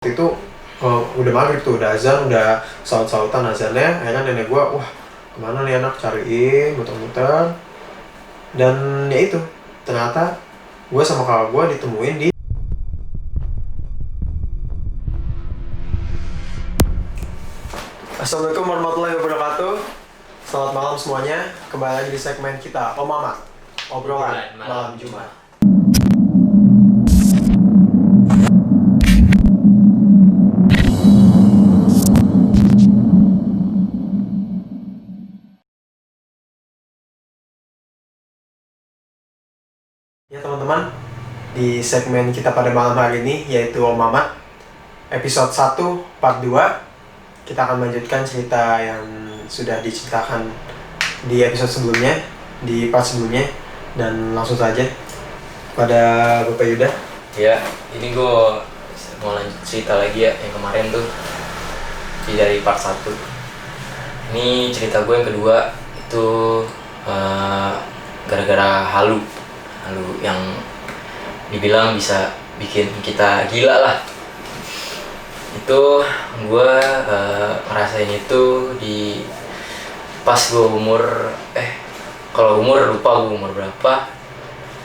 Itu udah maghrib tuh, udah azan, udah saut-sautan azannya. Akhirnya nenek gua, wah kemana nih anak, cariin muter-muter. Dan ya itu, ternyata gua sama kakak gua ditemuin di Assalamualaikum warahmatullahi wabarakatuh. Selamat malam semuanya. Kembali lagi di segmen kita Om Mamat, obrolan malam Jumat. Ya teman-teman, di segmen kita pada malam hari ini yaitu Om Mamat episode 1 part 2, kita akan melanjutkan cerita yang sudah diceritakan di episode sebelumnya, di part sebelumnya. Dan langsung saja pada Bapak Yuda. Ya, ini gue mau lanjut cerita lagi ya, yang kemarin tuh dari part 1. Ini cerita gue yang kedua itu gara-gara halu yang dibilang bisa bikin kita gila lah. Itu gue ngerasain itu di pas gue kalau umur lupa gue umur berapa.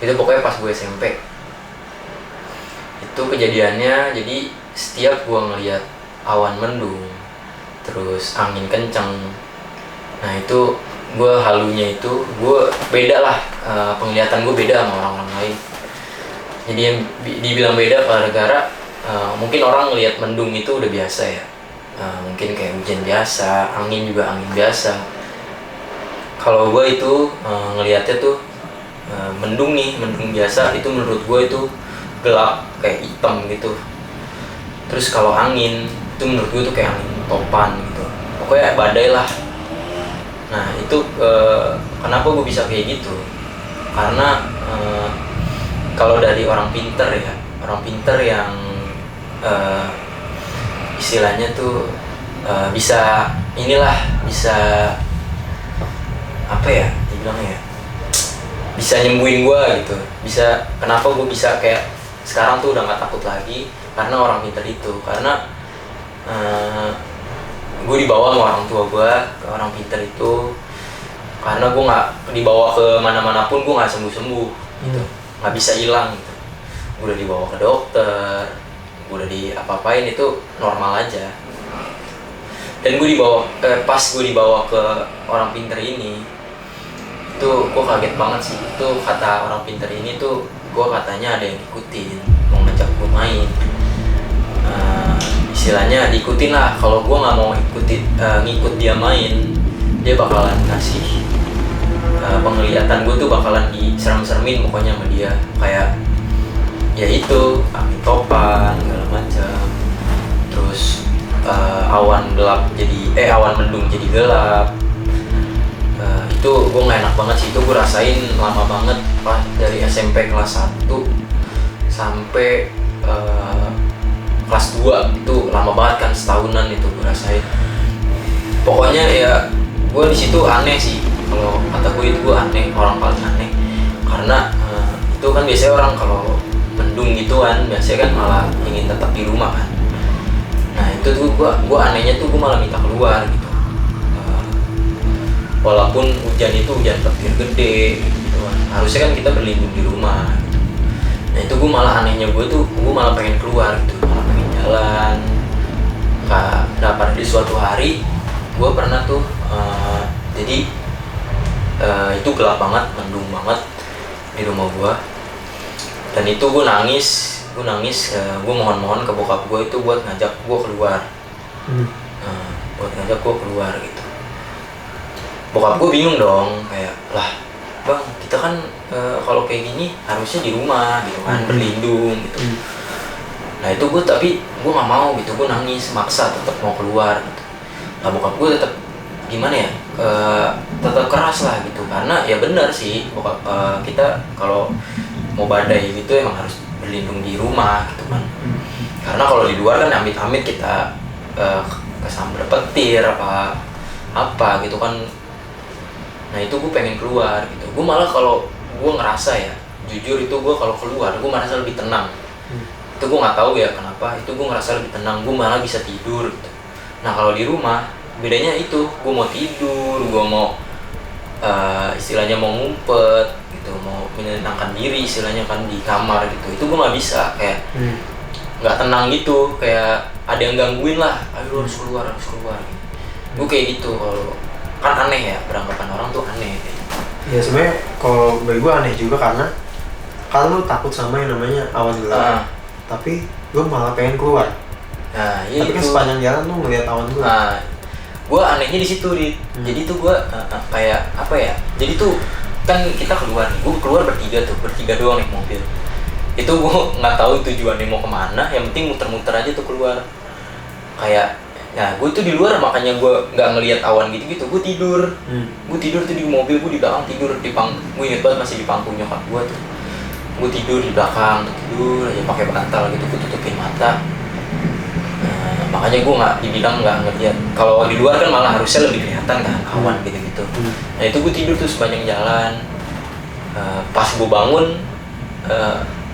Itu pokoknya pas gue SMP. Itu kejadiannya, jadi setiap gue ngeliat awan mendung terus angin kencang, nah itu gue halunya itu gue beda lah, penglihatan gue beda sama orang-orang lain. Jadi yang dibilang beda gara-gara mungkin orang ngelihat mendung itu udah biasa ya, mungkin kayak hujan biasa, angin juga angin biasa. Kalau gue itu ngelihatnya tuh mendung biasa itu menurut gue itu gelap kayak hitam gitu. Terus kalau angin itu menurut gue tuh kayak angin topan gitu, pokoknya badai lah. Nah itu kenapa gue bisa kayak gitu, karena kalau dari orang pinter yang istilahnya tuh bisa apa ya dibilangnya ya, bisa nyembuhin gue gitu. Kenapa gue bisa kayak sekarang tuh udah gak takut lagi, karena orang pinter itu. Karena gue dibawa sama orang tua gue ke orang pinter itu, karena gue nggak dibawa ke mana-mana pun gue nggak sembuh gitu, nggak bisa hilang gitu. Gue udah dibawa ke dokter, gue udah apa-apain, itu normal aja. Dan pas gue dibawa ke orang pinter ini, itu gue kaget banget sih. Itu kata orang pinter ini tuh, gue katanya ada yang ngikutin, mau ngajak gue main. Istilahnya diikutin lah. Kalau gue nggak mau ngikut dia main, dia bakalan kasih penglihatan gue tuh bakalan diserem-seremin pokoknya sama dia, kayak ya itu angin topan segala macam. Terus awan mendung jadi gelap. Itu gue nggak enak banget sih. Itu gue rasain lama banget, pas dari SMP kelas 1 sampai kelas 2. Itu lama banget kan, setahunan itu gue rasain. Pokoknya ya gue di situ aneh sih. Kalau kata gue itu gue aneh, orang paling aneh. Karena itu kan biasanya orang kalau mendung gitu kan, biasanya kan malah ingin tetap di rumah kan. Nah itu tuh gue anehnya tuh gue malah minta keluar gitu. Walaupun hujan itu hujan petir gede gitu kan, harusnya kan kita berlindung di rumah gitu. Nah itu gue malah anehnya, gue malah pengen keluar gitu, malah pengen jalan. Nah pada di suatu hari gue pernah tuh itu gelap banget, mendung banget di rumah gue. Dan itu gue nangis, gue mohon ke bokap gue itu buat ngajak gue keluar, gitu. Bokap gue bingung dong, kayak lah bang, kita kan kalau kayak gini harusnya di rumah gitu kan, berlindung gitu. Nah itu tapi gue nggak mau gitu, gue nangis maksa tetap mau keluar gitu. Nah bokap gue tetap gimana ya, tetap keras lah gitu, karena ya benar sih bokap, kita kalau mau badai gitu emang harus berlindung di rumah gitu kan. Karena kalau di luar kan amit-amit kita kesambar petir apa gitu kan. Nah itu gue pengen keluar gitu. Gue malah kalau gue ngerasa ya, jujur itu gue kalau keluar gue merasa lebih tenang. Itu gue nggak tahu ya kenapa, itu gue ngerasa lebih tenang, gue malah bisa tidur gitu. Nah kalau di rumah bedanya itu, gue mau tidur, gue mau istilahnya mau ngumpet gitu, mau menenangkan diri istilahnya kan di kamar gitu, itu gue nggak bisa, kayak nggak tenang gitu, kayak ada yang gangguin lah, ayo harus keluar gitu. Gue kayak gitu. Kalau kan aneh ya, beranggapan orang tuh aneh kayak gitu. Ya sebenarnya kalau bagi gue aneh juga karena kalau lu takut sama yang namanya awan gelap, tapi gue malah pengen keluar. Nah, iya tapi kan itu. sepanjang jalan lu ngeliat awan gelap. Nah, gue anehnya di situ, Rit. Jadi tuh gue kayak apa ya? Jadi tuh kan kita keluar nih, gue keluar bertiga doang naik mobil. Itu gue nggak tahu tujuannya mau kemana, yang penting muter-muter aja tuh keluar. Kayak, nah gue tuh di luar makanya gue nggak ngelihat awan gitu-gitu, gue tidur. Gue tidur tuh di mobil, gue di belakang tidur di gue inget banget masih di pangku nyokap gue tuh. Gue tidur di belakang, tidur aja pakai bantal gitu, gue tutupin mata. Makanya gue dibilang nggak ngeliat. Kalau di luar kan malah harusnya lebih kelihatan kan awan gitu. Nah itu gue tidur tuh sepanjang jalan. Pas gue bangun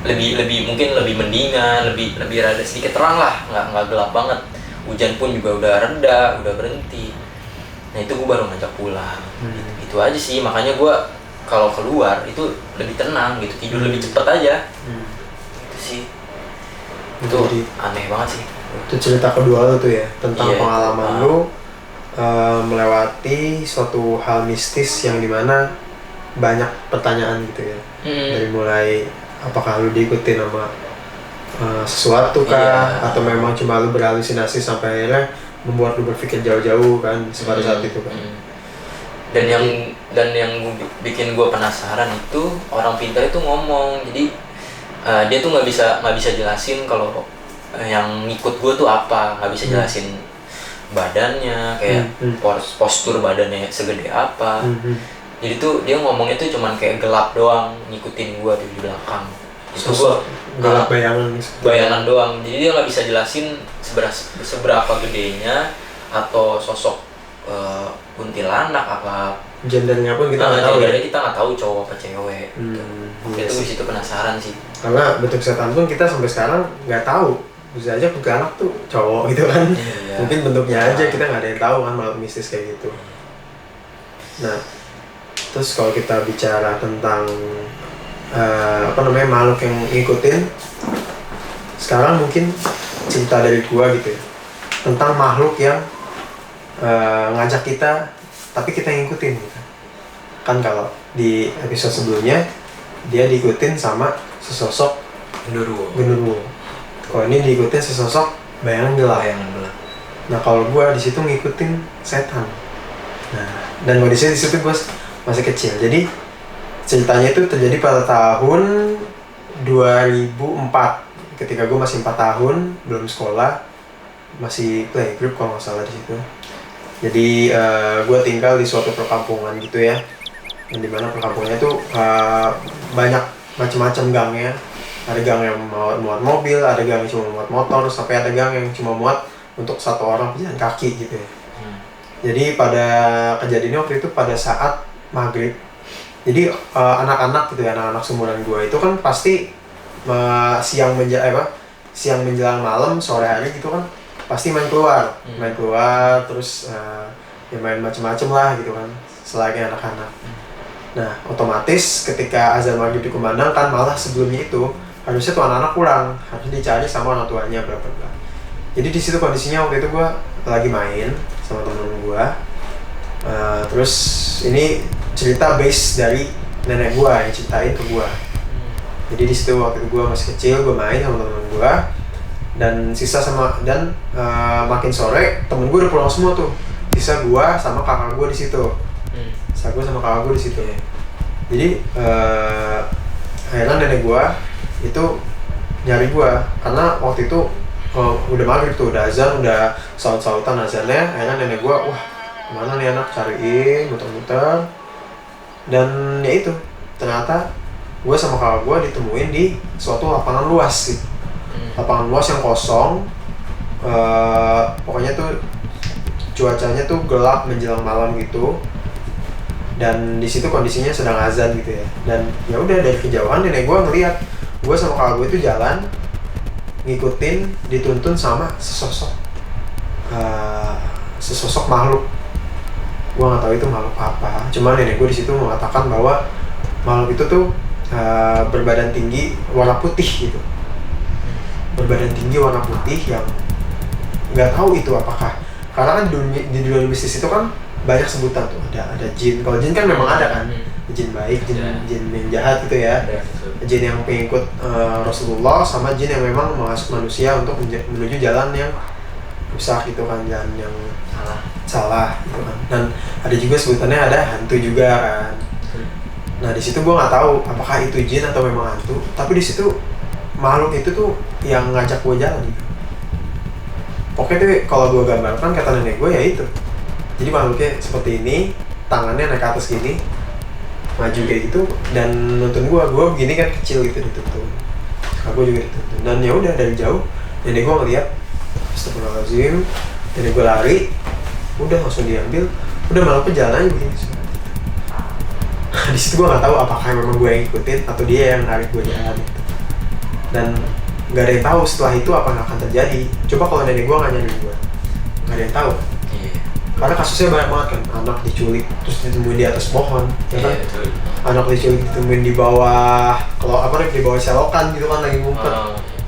lebih mungkin lebih mendingan, lebih rada sedikit terang lah, nggak gelap banget. Hujan pun juga udah reda, udah berhenti. Nah itu gue baru ngajak pulang. Itu aja sih, makanya gue kalau keluar itu lebih tenang gitu, tidur lebih cepet aja. Itu sih. Itu jadi, aneh banget sih. Itu cerita kedua lu tuh ya, tentang pengalaman lu melewati suatu hal mistis yang dimana banyak pertanyaan gitu ya. Dari mulai apakah lu diikutin sama sesuatu kah, atau memang cuma lu berhalusinasi sampai akhirnya membuat lu berpikir jauh-jauh kan pada saat itu kan. Dan yang bikin gue penasaran itu orang pintar itu ngomong, jadi dia tuh nggak bisa jelasin kalau yang ngikut gue tuh apa, nggak bisa jelasin badannya kayak postur badannya segede apa. Jadi tuh dia ngomongnya tuh cuman kayak gelap doang, ngikutin gue di belakang. Itu gue gelap bayangan doang. Jadi dia nggak bisa jelasin seberapa gedenya atau sosok kuntilanak apa. Gendernya pun kita nggak tahu. Gendernya kita nggak tahu cowok apa cewek. Itu di situ penasaran sih. Karena bentuk setan pun kita sampai sekarang nggak tahu. Bisa aja kuntilanak tuh cowok gitu kan. Mungkin bentuknya aja kita nggak ada yang tahu kan, malah mistis kayak gitu. Nah, terus kalau kita bicara tentang makhluk yang ngikutin, sekarang mungkin cerita dari gua gitu ya, tentang makhluk yang ngajak kita tapi kita yang ngikutin gitu. Kan kalau di episode sebelumnya dia diikutin sama sesosok genderuwo. Kalau ini diikutin sesosok bayangan gelap. Nah kalau gua di situ ngikutin setan. Nah, dan kondisinya di situ gua masih kecil. Jadi ceritanya itu terjadi pada tahun 2004, ketika gue masih 4 tahun, belum sekolah, masih playgroup kalau nggak salah di situ. Jadi gue tinggal di suatu perkampungan gitu ya, yang dimana perkampungannya itu banyak macam-macam gangnya. Ada gang yang muat mobil, ada gang yang cuma muat motor, sampai ada gang yang cuma muat untuk satu orang pejalan kaki gitu ya. Jadi pada kejadiannya waktu itu pada saat maghrib. Jadi anak-anak gitu ya, anak-anak seumuran gue itu kan pasti siang menjelang malam, sore hari gitu kan pasti main keluar terus ya main macem-macem lah gitu kan, selayaknya anak-anak. Nah otomatis ketika azan maghrib dikumandangkan, malah sebelumnya itu harusnya tuh anak-anak pulang, harusnya dicari sama orang tuanya berapa. Jadi di situ kondisinya waktu itu gue lagi main sama temen gue. Terus ini cerita base dari nenek gue yang ceritain ke gue. Jadi di situ waktu itu gue masih kecil, gue main sama temen gue dan makin sore temen gue udah pulang semua tuh. Sisa gue sama kakak gue di situ. Jadi akhirnya nenek gue itu nyari gue karena waktu itu udah maghrib tuh, udah azan, udah saut-sautan azannya. Akhirnya nenek gue, wah kemana nih anak, cariin muter-muter. Dan ya itu, ternyata gue sama kakak gue ditemuin di suatu lapangan luas gitu. Lapangan luas yang kosong, pokoknya tuh cuacanya tuh gelap menjelang malam gitu. Dan di situ kondisinya sedang azan gitu ya. Dan ya udah dari kejauhan nenek gue ngeliat gue sama kakak gue itu jalan ngikutin, dituntun sama sesosok makhluk. Gue nggak tahu itu makhluk apa, cuman nenek gue di situ mengatakan bahwa makhluk itu tuh berbadan tinggi warna putih gitu, berbadan tinggi warna putih yang nggak tahu itu apakah, karena kan di dunia mistis itu kan banyak sebutan tuh, ada jin. Kalau jin kan memang ada kan, jin baik, jin yang jahat gitu ya, jin yang pengikut Rasulullah, sama jin yang memang masuk manusia untuk menuju jalan yang rusak gitu kan, jalan yang salah gitu kan. Dan ada juga sebutannya ada hantu juga kan. Nah di situ gue nggak tahu apakah itu jin atau memang hantu, tapi di situ makhluk itu tuh yang ngajak gue jalan gitu. Pokoknya tuh kalau gue gambarkan kata nenek gue ya itu, jadi makhluknya seperti ini, tangannya naik ke atas gini, maju kayak gitu, dan nuntun gue begini kan kecil gitu dituntun. Aku juga dituntun, dan ya udah dari jauh nenek gue ngeliat, astagfirullahaladzim, nenek gue lari, udah langsung diambil, udah malah jalannya begini. Di situ gue nggak tahu apakah memang gue yang ikutin atau dia yang narik gue jalan gitu. Dan nggak ada yang tahu setelah itu apa yang akan terjadi. Coba kalau nenek gue nggak nyari gue, nggak ada yang tahu. Karena kasusnya banyak banget kan, anak diculik terus ditemuin di atas pohon, ya kan? Anak diculik ditemuin di bawah, kalau apa nih, di bawah selokan gitu kan, lagi ngumpet.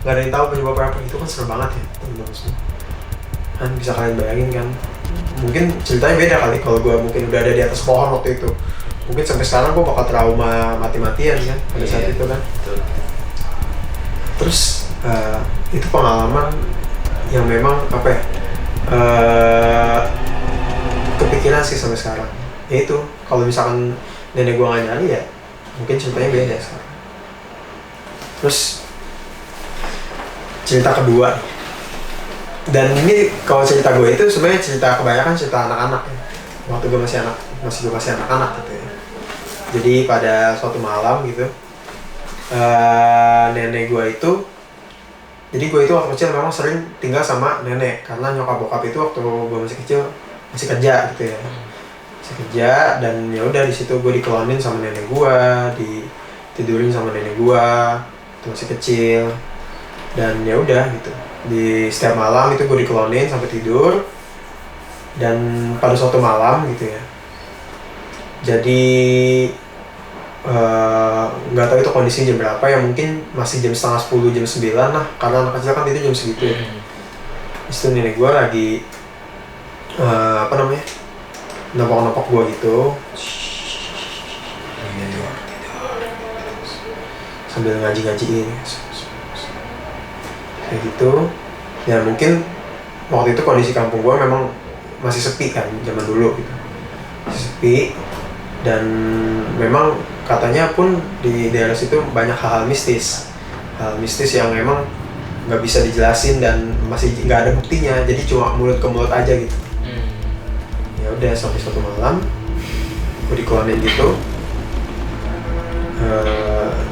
Nggak ada yang tahu penyebab apa, itu kan serem banget ya teman-teman semua. Kan bisa kalian bayangin kan, mungkin ceritanya beda kali kalau gue mungkin udah ada di atas pohon waktu itu. Mungkin sampai sekarang gue bakal trauma mati-matian kan pada saat itu kan. Terus itu pengalaman yang memang apa ya, kepikiran sih sampai sekarang. Ya itu, kalau misalkan nenek gue nggak nyari ya mungkin ceritanya beda sekarang. Terus cerita kedua, dan ini kalau cerita gue itu sebenarnya cerita kebanyakan cerita anak-anak ya. Waktu gue masih anak-anak gitu ya. Jadi pada suatu malam gitu, nenek gue itu, jadi gue itu waktu kecil memang sering tinggal sama nenek karena nyokap bokap itu waktu gue masih kecil masih kerja gitu ya, masih kerja, dan ya udah di situ gue dikelonin sama nenek gue, ditidurin sama nenek gue, itu masih kecil, dan ya udah gitu. Di setiap malam itu gue dikelonin sampai tidur, dan pada suatu malam gitu ya, jadi nggak tahu itu kondisi jam berapa ya, mungkin masih jam 9:30, jam 9 lah, karena anak kecil kan itu jam segitu ya. Itu nenek gue lagi nepok-nepok gue gitu, sambil ngaji-ngajiin kayak gitu. Ya mungkin waktu itu kondisi kampung gue memang masih sepi kan, zaman dulu gitu, masih sepi, dan memang katanya pun di daerah situ banyak hal mistis yang memang nggak bisa dijelasin dan masih nggak ada buktinya, jadi cuma mulut ke mulut aja gitu. Ya udah sampai suatu malam gue dikeluarin gitu,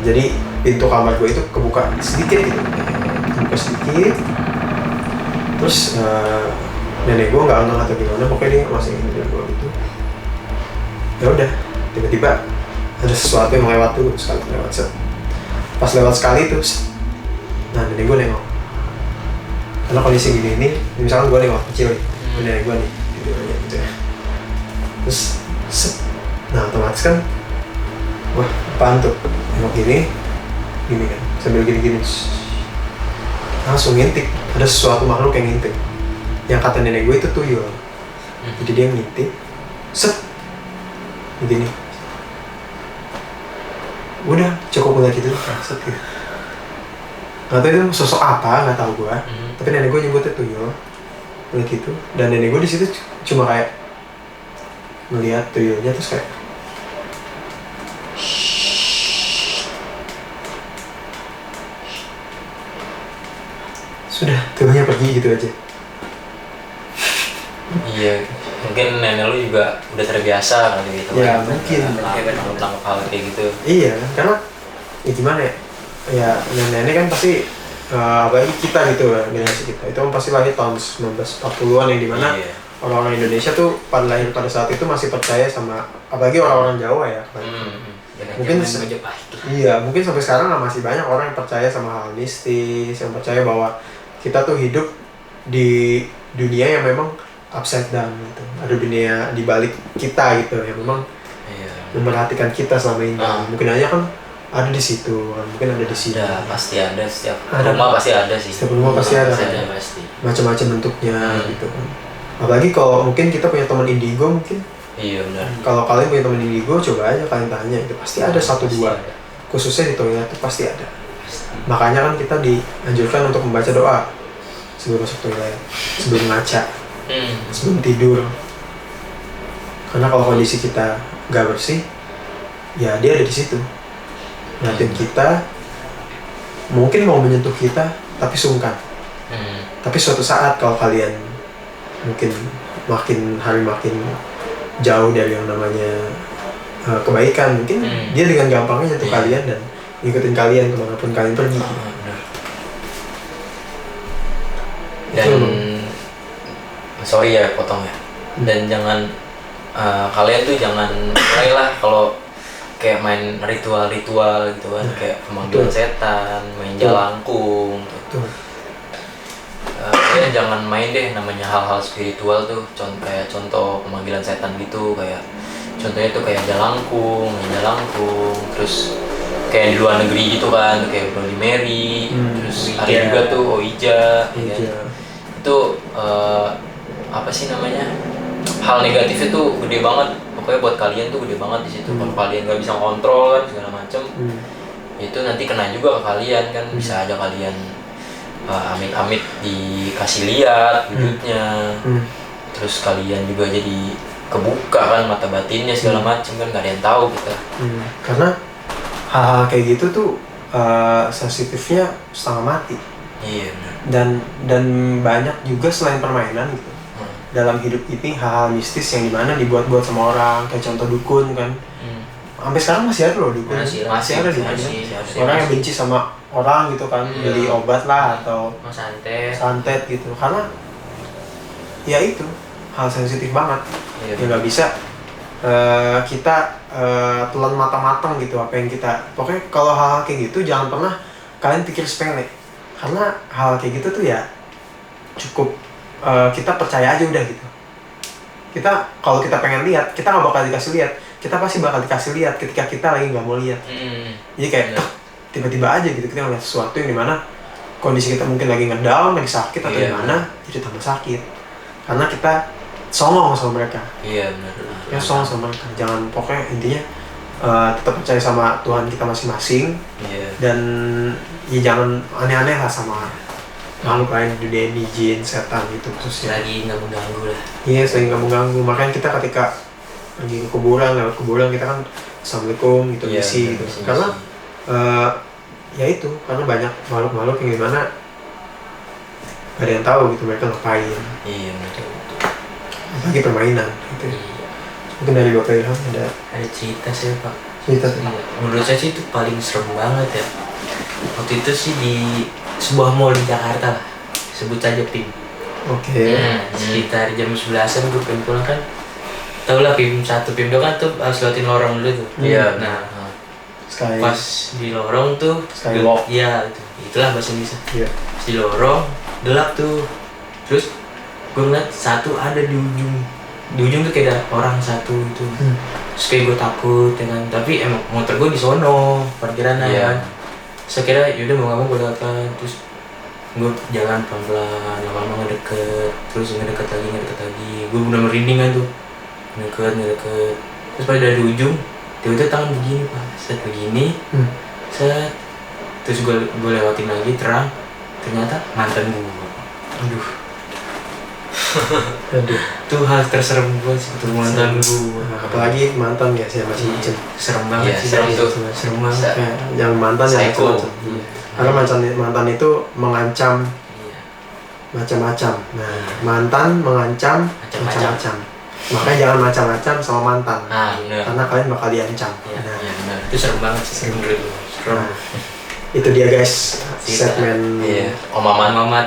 jadi pintu kamar gue itu kebuka sedikit gitu, terus nenek gue nggak ngeh atau gimana, pokoknya dia masih ingin gue gitu. Ya udah tiba-tiba ada sesuatu yang lewat tuh pas lewat sekali tuh, nah nenek gue nengok, karena kondisi gini ini misalkan gue nengok kecil nih, nenek gue nih gitu ya, terus nah otomatis kan, wah apaan tuh, nengok gini kan, sambil gini langsung ngintip, ada sesuatu makhluk yang ngintip, yang kata nenek gue itu tuyul. Jadi dia ngintip, begini, udah cukup ngeliat gitu, set gitu. Nggak tahu itu sosok apa, nggak tahu gue, tapi nenek gue nyebutnya tuyul, ngeliat gitu. Dan nenek gue di situ cuma kayak ngeliat tuyulnya, terus kayak sudah, tuyulnya pergi gitu aja. Iya, mungkin nenek lu juga udah terbiasa kali gitu. Ya mungkin. Tangkap hal kayak gitu. Iya, karena ya gimana ya? Ya nenek kan pasti apalagi kita gitu ya, generasi kita itu kan pasti lahir tahun 1940-an yang dimana orang-orang Indonesia tuh pada lahir pada saat itu masih percaya sama, apalagi orang-orang Jawa ya. Mungkin Iya, mungkin sampai sekarang masih banyak orang yang percaya sama hal mistis, yang percaya bahwa kita tuh hidup di dunia yang memang upside down gitu. Ada dunia di balik kita gitu yang memang Iya. memperhatikan kita selama ini. Mungkin aja kan ada di situ, mungkin ada di sini. Ada, pasti ada, setiap Ada. rumah pasti ada sih. Setiap rumah pasti ada. Pasti. Macam-macam bentuknya gitu kan. Apalagi kalau mungkin kita punya teman indigo mungkin. Iya benar. Kalau kalian punya teman indigo, coba aja kalian tanya, itu pasti ada satu Pasti dua. ada. Khususnya di toilet itu pasti ada. Pasti. Makanya kan kita dianjurkan untuk membaca doa sebelum masuk toilet, sebelum ngaca, sebelum tidur. Karena kalau kondisi kita nggak bersih, ya dia ada di situ. Ngeliatin kita, mungkin mau menyentuh kita, tapi sungkan. Tapi suatu saat kalau kalian mungkin makin hari makin jauh dari yang namanya kebaikan, mungkin dia dengan gampangnya nyentuh kalian dan ngikutin kalian kemanapun kalian pergi. Benar. Dan sorry ya potong ya. Dan jangan kalian tuh jangan mulailah kalau kayak main ritual-ritual gitu kan, kayak pemanggilan setan, main jalangkung gitu. Kalian jangan main deh namanya hal-hal spiritual tuh, kayak contoh pemanggilan setan gitu, kayak contohnya tuh kayak jalangkung, main jalangkung, terus kayak di luar negeri gitu kan, kayak Bloody Mary, terus ada juga tuh Ouija, ya kan? Itu apa sih namanya, hal negatifnya tuh gede banget, pokoknya buat kalian tuh gede banget di situ. Kalau kalian nggak bisa kontrol kan segala macem, itu nanti kena juga ke kalian kan, bisa aja kalian amit-amit dikasih lihat wujudnya, terus kalian juga jadi kebuka kan mata batinnya segala macem kan, nggak ada yang tahu kita. Karena hal-hal kayak gitu tuh sensitifnya setengah mati. Iya benar. Dan banyak juga selain permainan gitu. Dalam hidup ini hal-hal mistis yang dimana dibuat-buat sama orang, kayak contoh dukun kan. Sampai sekarang masih ada loh dukun. Masih ada dukun. Orang yang benci sama orang gitu kan, beli obat lah atau santet gitu. Karena ya itu hal sensitif banget. Ya nggak bisa kita telan mata-matang gitu apa yang kita. Pokoknya kalau hal-hal kayak gitu jangan pernah kalian pikir sepele. Karena hal kayak gitu tuh ya cukup kita percaya aja udah gitu. Kita kalau kita pengen lihat, kita nggak bakal dikasih lihat. Kita pasti bakal dikasih lihat ketika kita lagi nggak mau lihat. Jadi kayak tiba-tiba aja gitu kita ngeliat sesuatu yang dimana kondisi kita mungkin lagi ngedown, lagi sakit atau gimana, jadi tambah sakit. Karena kita songong sama mereka. Iya benar. Ya songong sama mereka. Jangan, pokoknya intinya tetap percaya sama Tuhan kita masing-masing. Dan ya jangan aneh-aneh lah sama makhluk lain di dunia ini, jin, setan gitu khususnya. Lagi nggak mengganggu lah. Iya, sering nggak mengganggu. Makanya kita ketika pergi ke kuburan, lewat kuburan kita kan assalamualaikum gitu, misi gitu. Karena ya itu, karena banyak makhluk-makhluk yang gimana gak ada yang tahu gitu mereka ngapain. Iya betul. Apalagi permainan gitu. Mungkin dari Bapak Ilham ada cerita sih Pak. cerita. Menurut saya sih itu paling serem banget ya. Waktu itu sih di sebuah mall di Jakarta lah, sebut saja PIM. Oke. Sekitar jam 11-an gue pengen pulang kan. Tau lah PIM 1, PIM 2 kan tuh harus lewatin lorong dulu tuh. Iya. Nah, Sky. pas di lorong tuh Skywalk. Iya itulah bahasa Indonesia. Iya. Di lorong gelap tuh, terus gue ngeliat satu ada di ujung tuh kayak ada orang satu gitu. Terus kayak gue takut ya kan, tapi emang motor gue di sono parkirannya kan. Saya kira yaudah mau ngomong gue lewat kan, terus gue jalan pelan-pelan, lama-lama ngedeket, terus ngedeket lagi, gue bener merinding kan tuh, ngedeket, terus pas udah di ujung, tiba-tiba tangan begini Pak, set begini, set, terus gue lewatin lagi terang, ternyata mantan gue. Aduh. Tuh hal terserem gue sih, tuh mantan gue. Apalagi mantan guys ya, macam-macam. Serem banget sih, serem banget. Yang mantan ya macam-macam. Karena mantan itu mengancam macam-macam. Nah, mantan mengancam macam-macam. Makanya jangan macam-macam sama mantan. Karena kalian bakal diancam. Benar. Itu serem banget sih, serem. Itu dia guys, segmen Om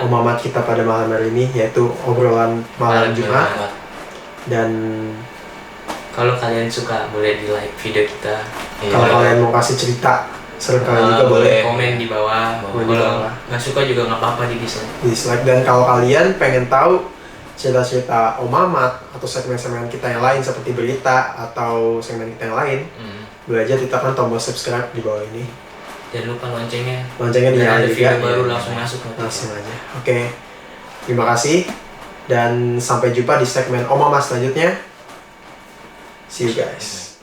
Mamat kita pada malam hari ini, yaitu obrolan malam Jumat. Dan kalau kalian suka boleh di like video kita. Kalau kalian mau kasih cerita Saran kalian juga boleh komen di bawah. Komen di Kalau bawah. nggak suka juga nggak apa-apa di dislike. dislike. Dan kalau kalian pengen tahu cerita-cerita Om Mamat atau segmen-segmen kita yang lain seperti berita atau segmen kita yang lain, boleh aja tekan tombol subscribe di bawah ini. Jangan lupa loncengnya. Loncengnya Dan dinyalain ada juga. video baru langsung masuk. Langsung aja. Oke. Terima kasih dan sampai jumpa di segmen Om Mamat selanjutnya. See you guys.